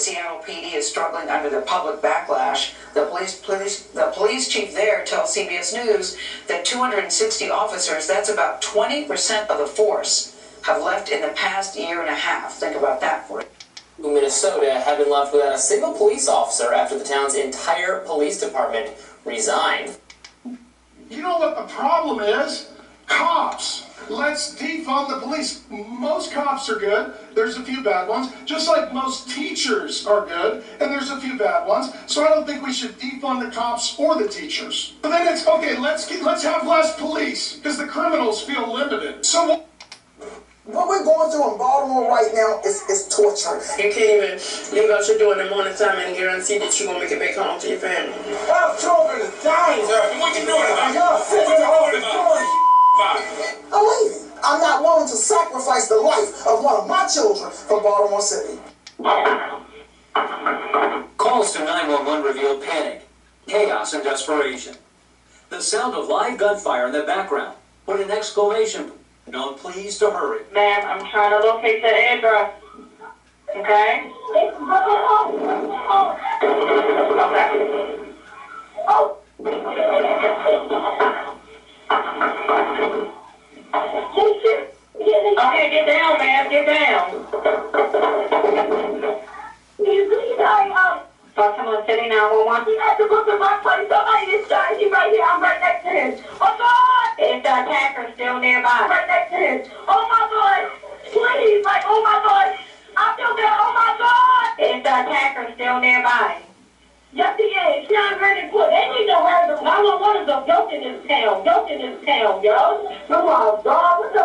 Seattle PD is struggling under the public backlash. The police chief there tells CBS News that 260 officers, that's about 20% of the force, have left in the past year and a half. Think about that for it. Minnesota had been left without a single police officer after the town's entire police department resigned. You know what the problem is? Cops. Let's defund the police. Most cops are good. There's a few bad ones. Just like most teachers are good, and there's a few bad ones. So I don't think we should defund the cops or the teachers. But then it's okay. Let's have less police because the criminals feel limited. So what we're going through in Baltimore right now is torture. You can't even leave out your door in the morning time and guarantee that you're going to make it back home to your family. Our children are dying. What you doing about it? Y'all sitting there all the story. I'm leaving. I'm not willing to sacrifice the life of one of my children from Baltimore City. Calls to 911 revealed panic, chaos, and desperation. The sound of live gunfire in the background put an exclamation point on please to hurry. Ma'am, I'm trying to locate the address. Okay? Okay. Oh. Okay, get down, ma'am. Get down. Baltimore City 911. He has to go to my place. Somebody is trying. He's right here. I'm right next to him. Oh, God! Is the attacker still nearby? Right next to him. Oh, my God! Please, like, oh, my God! I feel bad. Oh, my God! Is the attacker still nearby? Yes, he is. John Vernon put. They need to hurt him. 911 is a joke in this town. Joke in this town, yo. Oh, my God. What the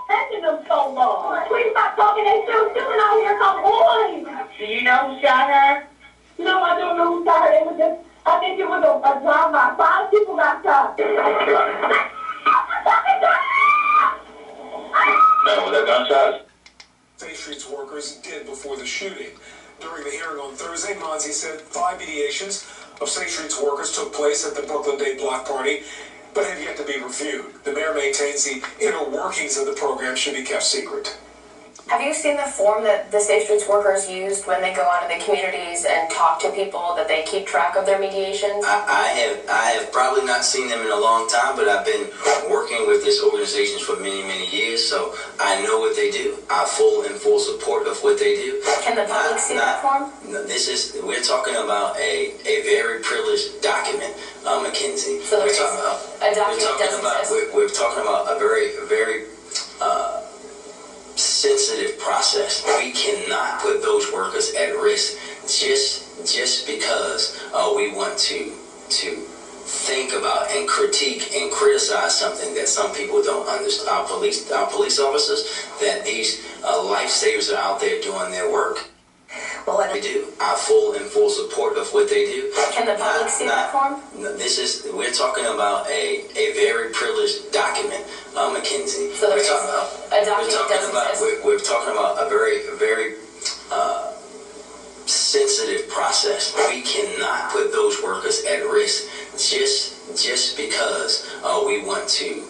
taking them so long? Please stop talking. They still shooting out here. Come on. Do you know who shot her? No, I don't know who shot her. It was just, I think it was a drive-by. 5 people got shot. Man, was that gunshots? State Street's workers did before the shooting. During the hearing on Thursday, Monzi said 5 mediations of State Street's workers took place at the Brooklyn Day Block Party, but have yet to be reviewed. The mayor maintains the inner workings of the program should be kept secret. Have you seen the form that the State Streets workers used when they go out in the communities and talk to people, that they keep track of their mediations? I have probably not seen them in a long time, but I've been working with this organization for many, many years, so I know what they do. I'm in full support of what they do. Can the public see that form? We're talking about a very privileged document, Mackenzie. So a document doesn't exist? We're talking about a very, very sensitive process. We cannot put those workers at risk just because we want to think about and critique and criticize something that some people don't understand. Our police officers, that these lifesavers are out there doing their work. Well, we do. I'm in full support of what they do. Can the public see that form? We're talking about a very privileged document, Mackenzie. So a document doesn't exist? We're talking about a very, very sensitive process. We cannot put those workers at risk just because we want to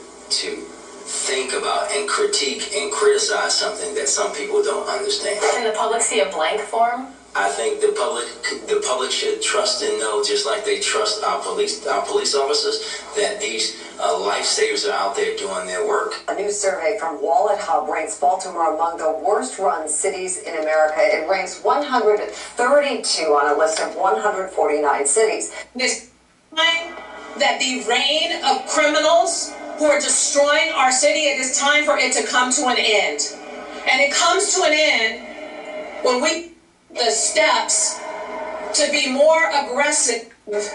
think about and critique and criticize something that some people don't understand. Can the public see a blank form? I think the public should trust and know, just like they trust our police officers, that these lifesavers are out there doing their work. A new survey from Wallet Hub ranks Baltimore among the worst-run cities in America. It ranks 132 on a list of 149 cities. It's time that the reign of criminals who are destroying our city, it is time for it to come to an end. And it comes to an end when we take the steps to be more aggressive with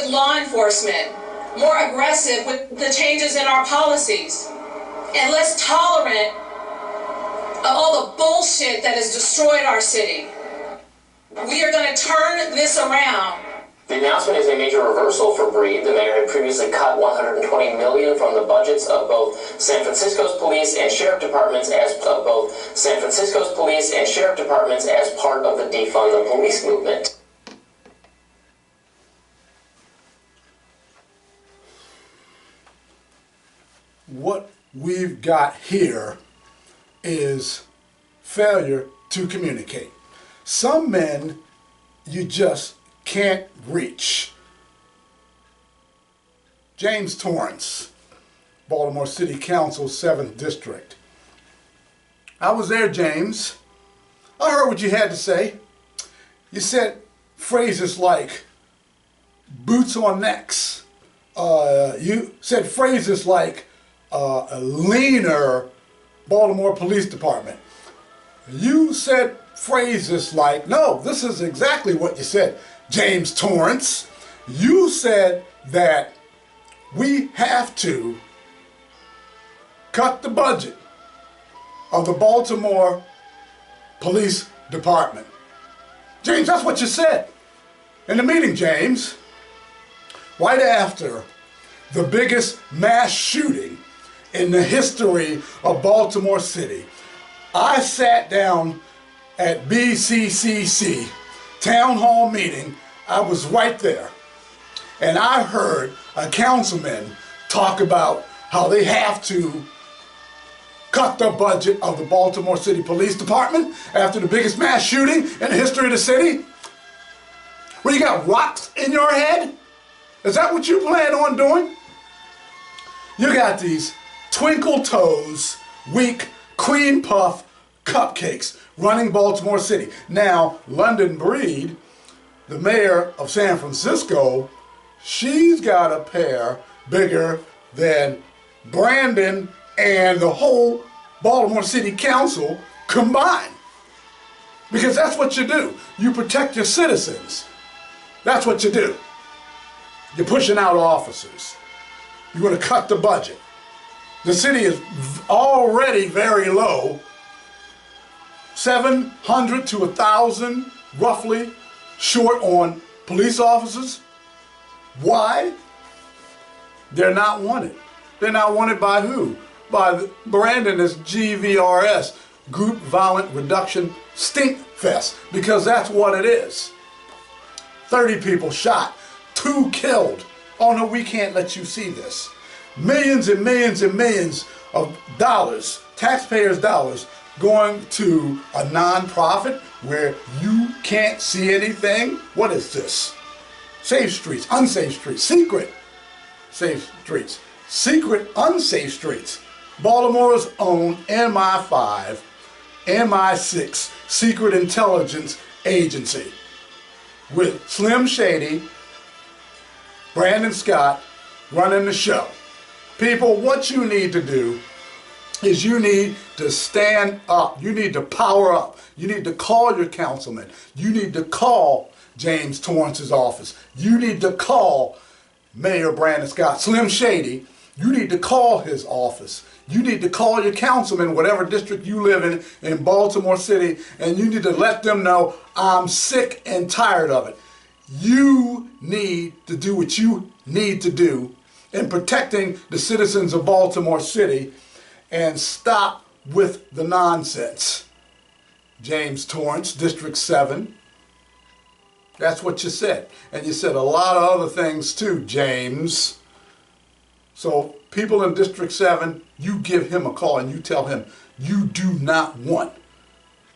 law enforcement, more aggressive with the changes in our policies, and less tolerant of all the bullshit that has destroyed our city. We are going to turn this around. The announcement is a major reversal for Breed. The mayor had previously cut $120 million from the budgets of both San Francisco's police and sheriff departments as part of the Defund the Police movement. What we've got here is failure to communicate. Some men you just can't reach. James Torrence, Baltimore City Council, 7th District. I was there, James. I heard what you had to say. You said phrases like boots on necks. You said phrases like a leaner Baltimore Police Department. You said phrases like, no, this is exactly what you said, James Torrence. You said that we have to cut the budget of the Baltimore Police Department. James, that's what you said in the meeting, James. Right after the biggest mass shooting in the history of Baltimore City, I sat down at BCCC town hall meeting. I was right there, and I heard a councilman talk about how they have to cut the budget of the Baltimore City Police Department after the biggest mass shooting in the history of the city. Well, you got rocks in your head? Is that what you plan on doing? You got these twinkle toes, weak cream puff cupcakes running Baltimore City. Now, London Breed, the mayor of San Francisco, she's got a pair bigger than Brandon and the whole Baltimore City Council combined. Because that's what you do. You protect your citizens. That's what you do. You're pushing out officers. You're going to cut the budget. The city is already very low. 700 to 1,000 roughly short on police officers. Why? They're not wanted. They're not wanted by who? By Brandon as GVRS, Group Violent Reduction Stink Fest, because that's what it is. 30 people shot, 2 killed. Oh no, we can't let you see this. Millions and millions and millions of dollars, taxpayers' dollars, going to a non-profit where you can't see anything. What is this? Safe streets, unsafe streets, secret safe streets, secret unsafe streets. Baltimore's own MI5, MI6 secret intelligence agency with Slim Shady, Brandon Scott running the show. People, what you need to do is you need to stand up. You need to power up. You need to call your councilman. You need to call James Torrance's office. You need to call Mayor Brandon Scott. Slim Shady, you need to call his office. You need to call your councilman, whatever district you live in Baltimore City, and you need to let them know, I'm sick and tired of it. You need to do what you need to do in protecting the citizens of Baltimore City and stop with the nonsense. James Torrence, District 7. That's what you said. And you said a lot of other things too, James. So people in District 7, you give him a call and you tell him you do not want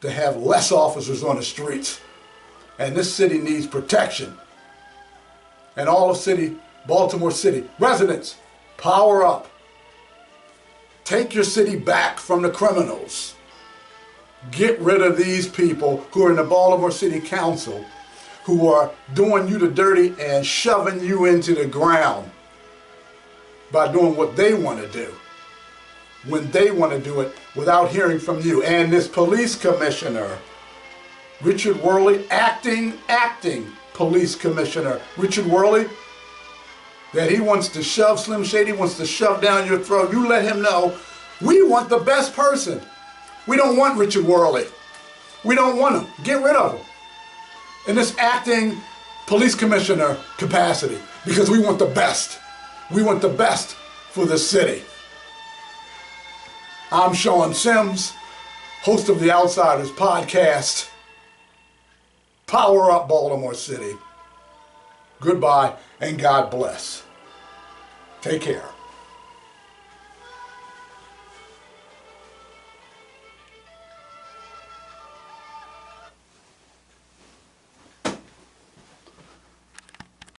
to have less officers on the streets. And this city needs protection. And all of Baltimore City residents, power up. Take your city back from the criminals. Get rid of these people who are in the Baltimore City Council who are doing you the dirty and shoving you into the ground by doing what they want to do when they want to do it without hearing from you. And this police commissioner, Richard Worley, acting police commissioner, Richard Worley, that he wants to shove Slim Shady, wants to shove down your throat. You let him know, we want the best person. We don't want Richard Worley. We don't want him. Get rid of him in this acting police commissioner capacity because we want the best. We want the best for the city. I'm Sean Sims, host of the Outsiders podcast. Power up, Baltimore City. Goodbye and God bless. Take care.